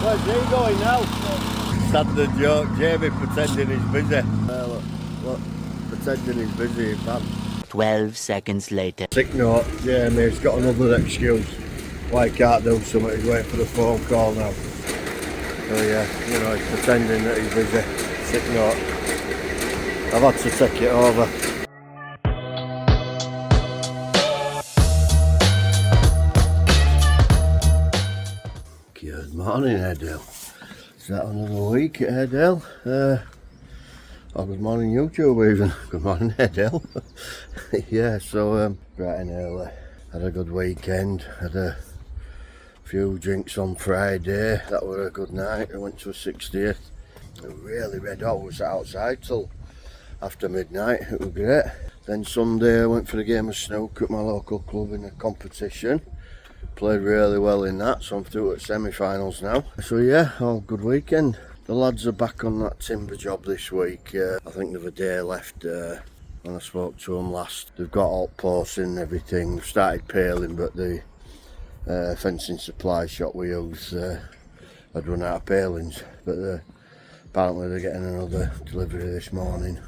Where's he going now? Standard joke, Jamie pretending he's busy. Look, pretending he's busy, man. 12 seconds later. Sick note, Jamie's got another excuse why he can't do something. He's waiting for the phone call now. So yeah, you know, he's pretending that he's busy. Sick note. I've had to take it over. Good morning, Airedale. Is that another week at Airedale? Oh, good morning, YouTube even. Good morning, Airedale. Yeah, so bright and early. Had a good weekend. Had a few drinks on Friday. That were a good night. I went to a 60th. Really red hot. Was outside till after midnight. It was great. Then Sunday I went for a game of snooker at my local club in a competition. Played really well in that, so I'm through at semi-finals now. So yeah, all good weekend. The lads are back on that timber job this week. I think they've a day left when I spoke to them last. They've got all posts and everything. They've started paling, but the fencing supply shop we use had run out of palings. But apparently they're getting another delivery this morning.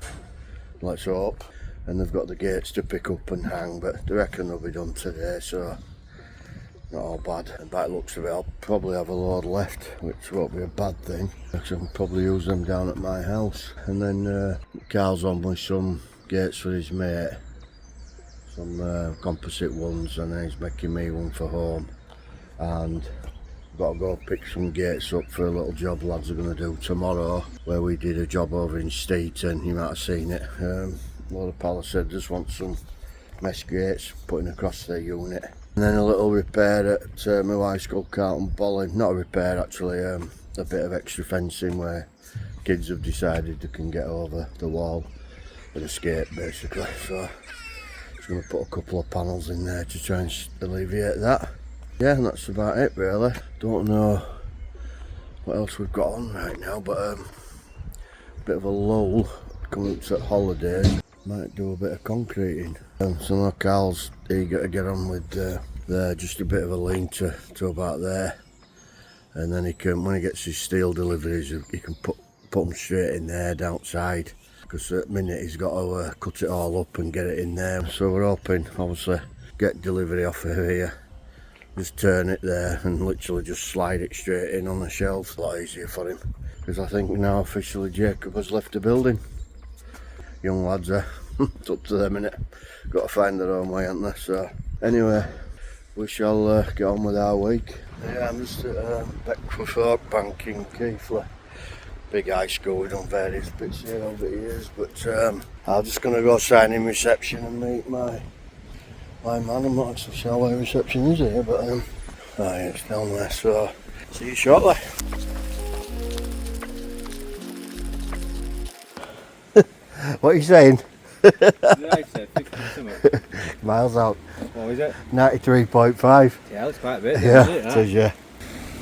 Let's hope. And they've got the gates to pick up and hang, but they reckon they'll be done today, so not all bad. And by the looks of it, I'll probably have a load left, which won't be a bad thing. I can probably use them down at my house. And then Carl's on with some gates for his mate, some composite ones, and then he's making me one for home. And I've got to go pick some gates up for a little job lads are going to do tomorrow, where we did a job over in Steeton. You might have seen it. A lot of palisades just want some mesh gates putting across their unit. And then a little repair at my wife's school, Carlton Bolling. Not a repair actually, a bit of extra fencing where kids have decided they can get over the wall with a skate basically. So just going to put a couple of panels in there to try and alleviate that. Yeah, and that's about it really. Don't know what else we've got on right now, but a bit of a lull coming up to holidays. Might do a bit of concreting. So now Carl's eager to get on with there, just a bit of a lean to about there, and then he can, when he gets his steel deliveries, he can put them straight in there outside, because at the minute he's got to cut it all up and get it in there. So we're hoping obviously get delivery off of here, just turn it there and literally just slide it straight in on the shelf. A lot easier for him, because I think now officially Jacob has left the building. Young lads are it's up to them innit, got to find their own way, haven't they? So anyway, we shall get on with our week. Yeah, I'm just at Beckford Bank in Keighley. Big high school, we've done various bits here over the years, but I'm just going to go sign in reception and meet my man. I'm not actually sure where reception is here, but it's down there, so see you shortly. What are you saying? Yeah, I said 50 something. Miles out. What is it? 93.5. Yeah, that's quite a bit. Yeah, It it is, yeah.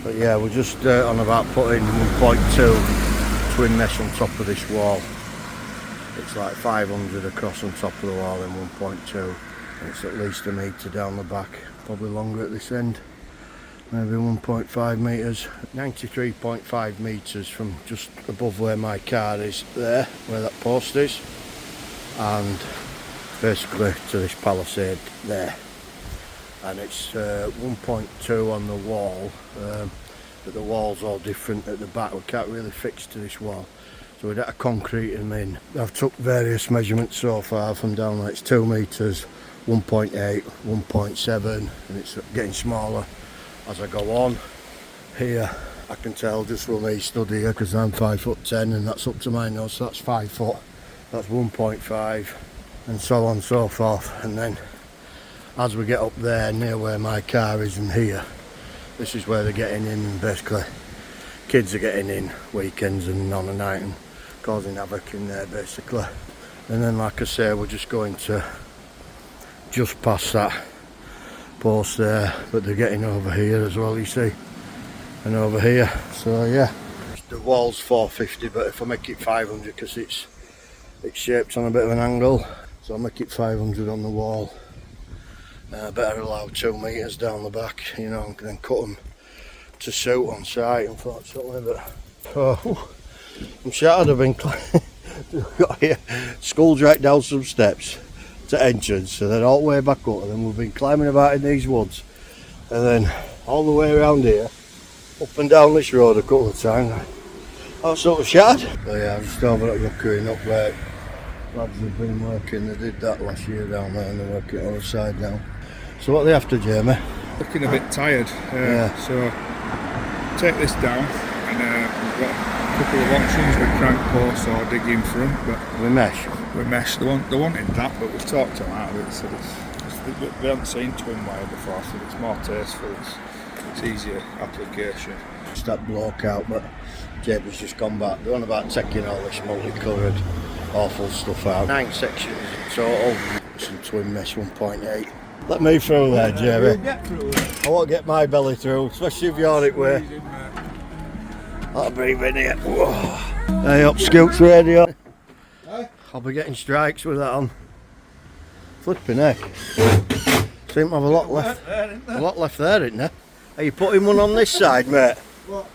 But yeah, we're just on about putting 1.2 twin mesh on top of this wall. It's like 500 across on top of the wall in 1.2. And it's at least a metre down the back, probably longer at this end. Maybe 1.5 metres. 93.5 metres from just above where my car is there, where that post is, and basically to this palisade there. And it's 1.2 on the wall, but the wall's all different at the back. We can't really fix to this wall, so we'd have to concrete them in. I've took various measurements so far from down there. It's 2 metres, 1.8, 1.7, and it's getting smaller as I go on. Here I can tell just from me stood here, because I'm 5'10" and that's up to my nose, so that's 5 foot, that's 1.5, and so on and so forth. And then as we get up there near where my car is and here, this is where they're getting in, and basically kids are getting in weekends and on a night and causing havoc in there basically. And then like I say, we're just going to just past that post there, but they're getting over here as well, you see, and over here. So yeah, the wall's 450, but if I make it 500, because it's shaped on a bit of an angle, so I'll make it 500 on the wall. Better allow 2 metres down the back, you know, and then cut them to suit on site, unfortunately, but oh, I'm shattered. I've been got here, school dragged down some steps to entrance, and then all the way back up, and then we've been climbing about in these woods, and then all the way around here, up and down this road a couple of times. I'm sort of shattered. So yeah, I'm just over at Rookery up there. Lads have been working, they did that last year down there, and they're working on the side now. So what are they after, Jamie? Looking a bit tired, so take this down, and we've got a couple of options with crank posts or dig in front, but We mesh. we mesh. They wanted that, but we've talked them out of it, so we haven't seen twin wire before, so it's more tasteful, it's easier application. Just that bloke out, but Jamie's just gone back. They're on about taking all this multicoloured awful stuff out. 9 sections in total. Some twin mesh 1.8. Let me through there, Jamie. Get through it. I won't get my belly through, especially if you're it way. I'll breathe in here. Whoa. Hey up, Scoots Radio. I'll be getting strikes with that on. Flipping heck. Seem to have a lot left. A lot left there, isn't there? Are you putting one on this side, mate? What?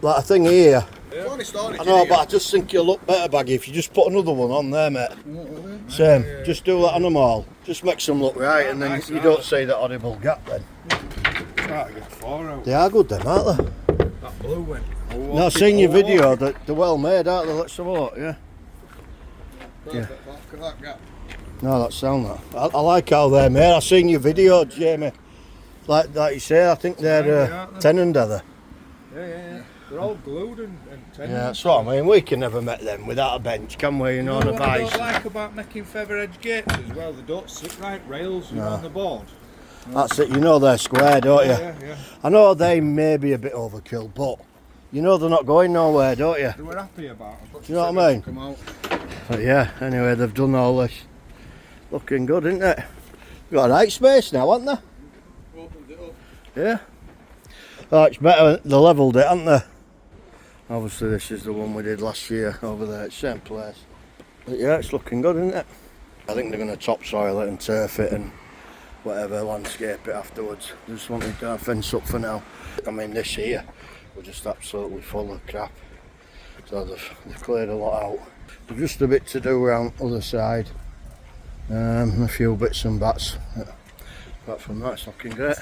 Like a thing here. Yeah. I know, but I just think you'll look better, Baggy, if you just put another one on there, mate. Same. Just do that on them all. Just makes them look right, and then you don't see that horrible gap then. Try to get 4 out. They are good, them, aren't they? That blue one. No, I've seen your video, they're well made, aren't they? Let's have a look, yeah. Look at that gap. No, that's sound that. I like how they're made. I've seen your video, Jamie. Like you say, I think they're tenant, are they? Yeah. They're all glued and tended. Yeah, that's what I mean. We can never make them without a bench, can we? You know, on a what I vice. don't like about making feather edge gates as well, they don't sit right rails on the board. That's it. You know they're square, don't you? Yeah. I know they may be a bit overkill, but you know they're not going nowhere, don't you? They were happy about them. Do you know what I mean? Come out. But yeah, anyway, they've done all this. Looking good, isn't it? We've got a right space now, haven't they? Opened it up. Yeah. Oh, it's better. They levelled it, haven't they? Obviously, this is the one we did last year over there at the same place. But yeah, it's looking good, isn't it? I think they're going to topsoil it and turf it and whatever, landscape it afterwards. Just wanted to fence up for now. I mean, this here, we're just absolutely full of crap. So they've cleared a lot out. There's just a bit to do around the other side. A few bits and bats. Apart from that, it's looking great.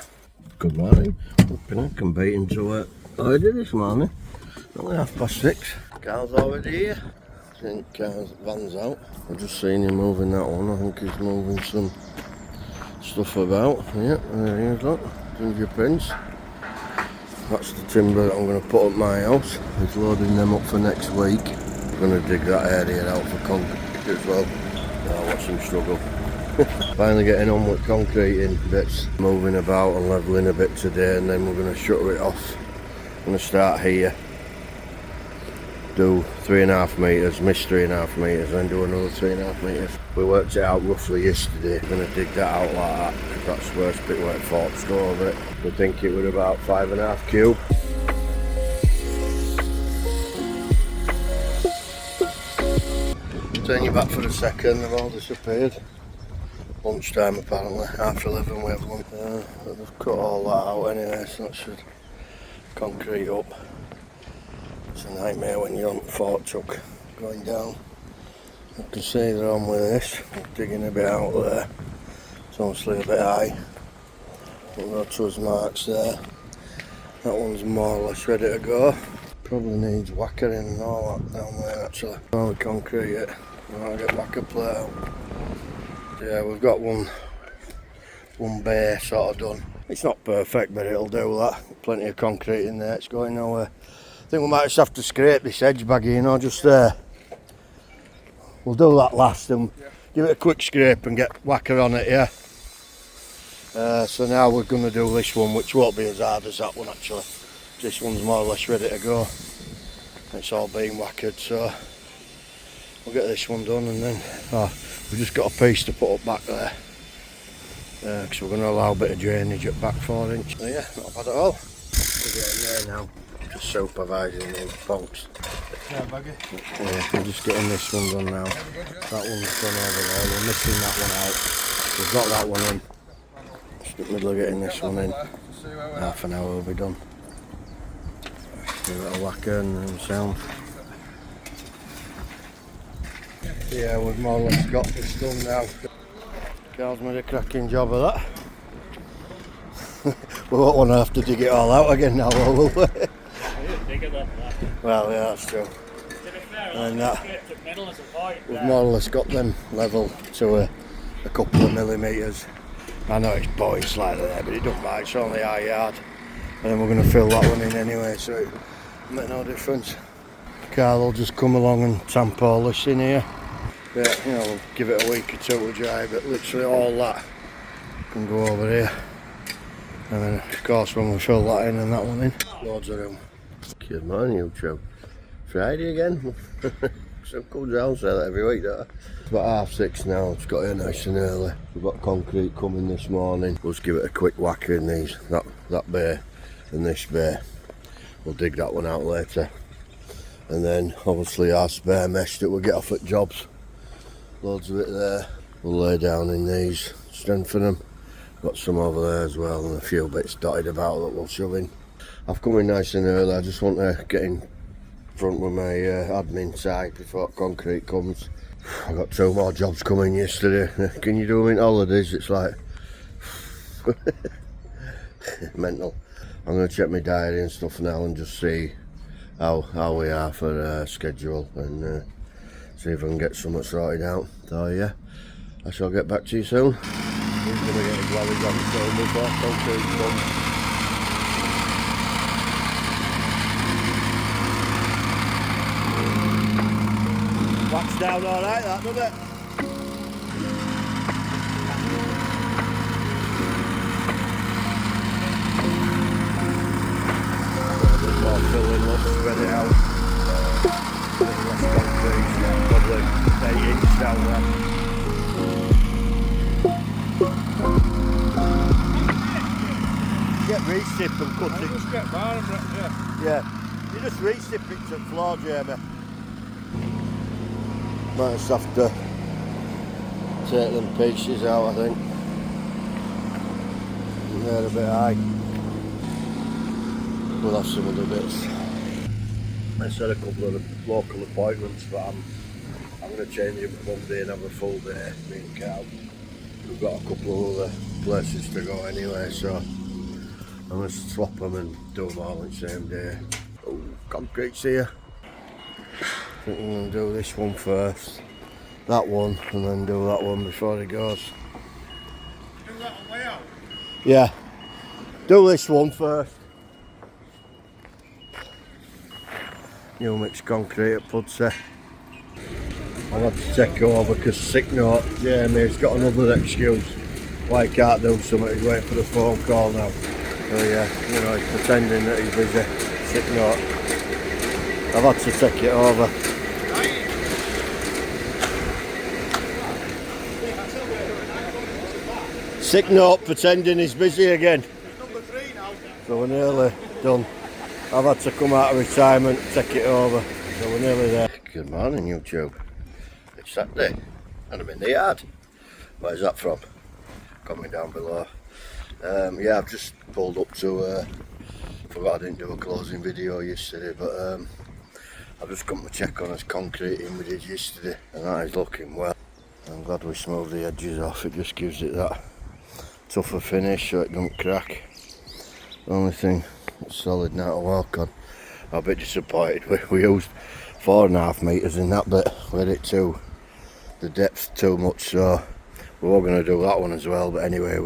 Good morning. I can beat him to work already this morning. Only 6:30. Carl's already here. I think Carl's van's out. I've just seen him moving that one. I think he's moving some stuff about. Yeah, there he is, look. Ginger prints. That's the timber that I'm going to put up my house. He's loading them up for next week. I'm going to dig that area out for concrete as well. I'll watch him struggle. Finally getting on with concreting bits. Moving about and levelling a bit today, and then we're going to shutter it off. I'm going to start here. Do 3.5 metres, miss 3.5 metres, then do another 3.5 metres. We worked it out roughly yesterday. We're going to dig that out like that, because that's the worst bit where it forks go over it. We think it was about 5.5 cube. Turn you back for a second, they've all disappeared. Lunchtime apparently, 11:30 we have lunch. They've cut all that out anyway, so that should concrete up. It's a nightmare when you're on fork truck going down. You can see they're on with this, digging a bit out there. It's obviously a bit high. Rotor's marks there. That one's more or less ready to go. Probably needs whackering and all that down there actually. While we concrete it, I'll get whacker plate out. Yeah, we've got one bay sort of done. It's not perfect, but it'll do that. Plenty of concrete in there, it's going nowhere. I think we might just have to scrape this edge baggy, you know, just there. We'll do that last and give it a quick scrape and get whacker on it, yeah. So now we're going to do this one, which won't be as hard as that one actually. This one's more or less ready to go. It's all been whackered, so we'll get this one done, and then we've just got a piece to put up back there. Because we're going to allow a bit of drainage at back 4 inch. So yeah, not bad at all. We're getting there now. Just supervising the punks. Yeah, buggy. Yeah, we're just getting this one done now. That one's done over there. We're missing that one out. We've got that one in. Just in the middle of getting this one in. Half an hour will be done. Give it a whacker and then sound. Yeah, we've more or less got this done now. Carl's made a cracking job of that. We won't want to have to dig it all out again now, will we? Well, yeah, that's true. And we've more or less got them level to a couple of millimetres. I know it's bowing slightly there, but it don't matter, it's only our yard. And then we're going to fill that one in anyway, so it'll make no difference. Carl will just come along and tamp all this in here. Yeah, you know, we'll give it a week or two to dry, but literally all that can go over here. And then of course when we fill that in and that one in, loads of room. Good morning, YouTube. Friday again. So cool down, say that every week, don't I? It's about 6:30 now, it's got here nice and early. We've got concrete coming this morning. We'll just give it a quick whacker in these, that bay and this bay. We'll dig that one out later. And then obviously our spare mesh that we get off at jobs. Loads of it there. We'll lay down in these, strengthen them. Got some over there as well and a few bits dotted about that we'll shove in. I've come in nice and early, I just want to get in front with my admin side before concrete comes. I got 2 more jobs coming yesterday. Can you do them in holidays? It's like mental. I'm going to check my diary and stuff now and just see how we are for schedule and see if I can get something sorted out. So yeah, I shall get back to you soon. He's going to get his wellies on soon before concrete comes. Wax down alright that, doesn't it? A bit more filling, let's spread it out. A bit less concrete, probably 8 inch down there. Get recip and cut it. Just get bottom, yeah. Yeah, you just recip it to the floor, Jamie. Might just have to take them pieces out, I think. They're a bit high. We'll have some other bits. I said a couple of the local appointments, but I'm going to change them one day and have a full day, me and Carl. We've got a couple of other places to go anyway, so I'm going to swap them and do them all in the same day. Oh, concrete's here. I think I'm going to do this one first, that one, and then do that one before it goes. Do that on layout? Yeah, do this one first. New mixed concrete at Pudsey. I'll have to take it over because sick note, Jamie's got another excuse why he can't do something, he's waiting for the phone call now. So yeah, you know, he's pretending that he's busy, sick note. I've had to take it over. Sick note, pretending he's busy again. So we're nearly done. I've had to come out of retirement, take it over. So we're nearly there. Good morning, YouTube. It's Saturday and I'm in the yard. Where's that from? Comment down below. Yeah, I've just pulled up to, forgot I didn't do a closing video yesterday, but I've just come to check on this concreting we did yesterday and that is looking well. I'm glad we smoothed the edges off, it just gives it that tougher finish so it doesn't crack. The only thing that's solid now to work on. I'm a bit disappointed, we used 4.5 metres in that bit, we had it too, the depth too much, so we were going to do that one as well, but anyway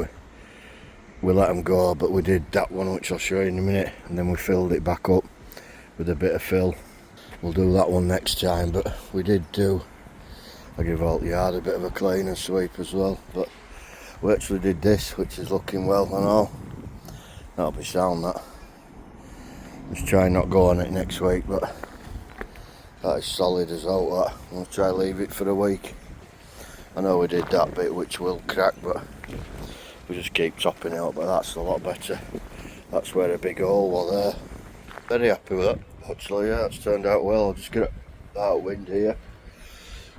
we let them go, but we did that one which I'll show you in a minute, and then we filled it back up with a bit of fill. We'll do that one next time, but we did do, I give all the yard a bit of a clean and sweep as well, but we actually did this, which is looking well and all. That'll be sound, that. Just try not go on it next week, but that is solid as all that. We'll try leave it for a week. I know we did that bit which will crack, but we just keep topping it up, but that's a lot better. That's where a big hole was there. Very happy with that. Actually, yeah, it's turned out well. I'll just get it out of wind here.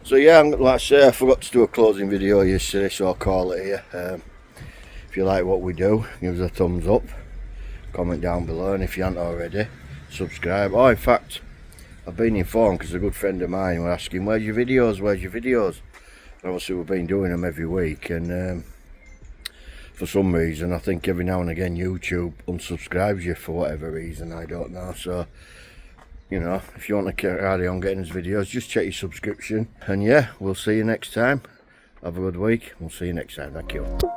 So yeah, like I say, I forgot to do a closing video yesterday, so I'll call it here. If you like what we do, give us a thumbs up, comment down below, and if you haven't already, subscribe. Oh, in fact, I've been informed because a good friend of mine was asking, where's your videos, where's your videos? And obviously we've been doing them every week, and for some reason I think every now and again YouTube unsubscribes you for whatever reason, I don't know. So, you know, if you want to carry on getting his videos, just check your subscription. And yeah, we'll see you next time. Have a good week. We'll see you next time. Thank you.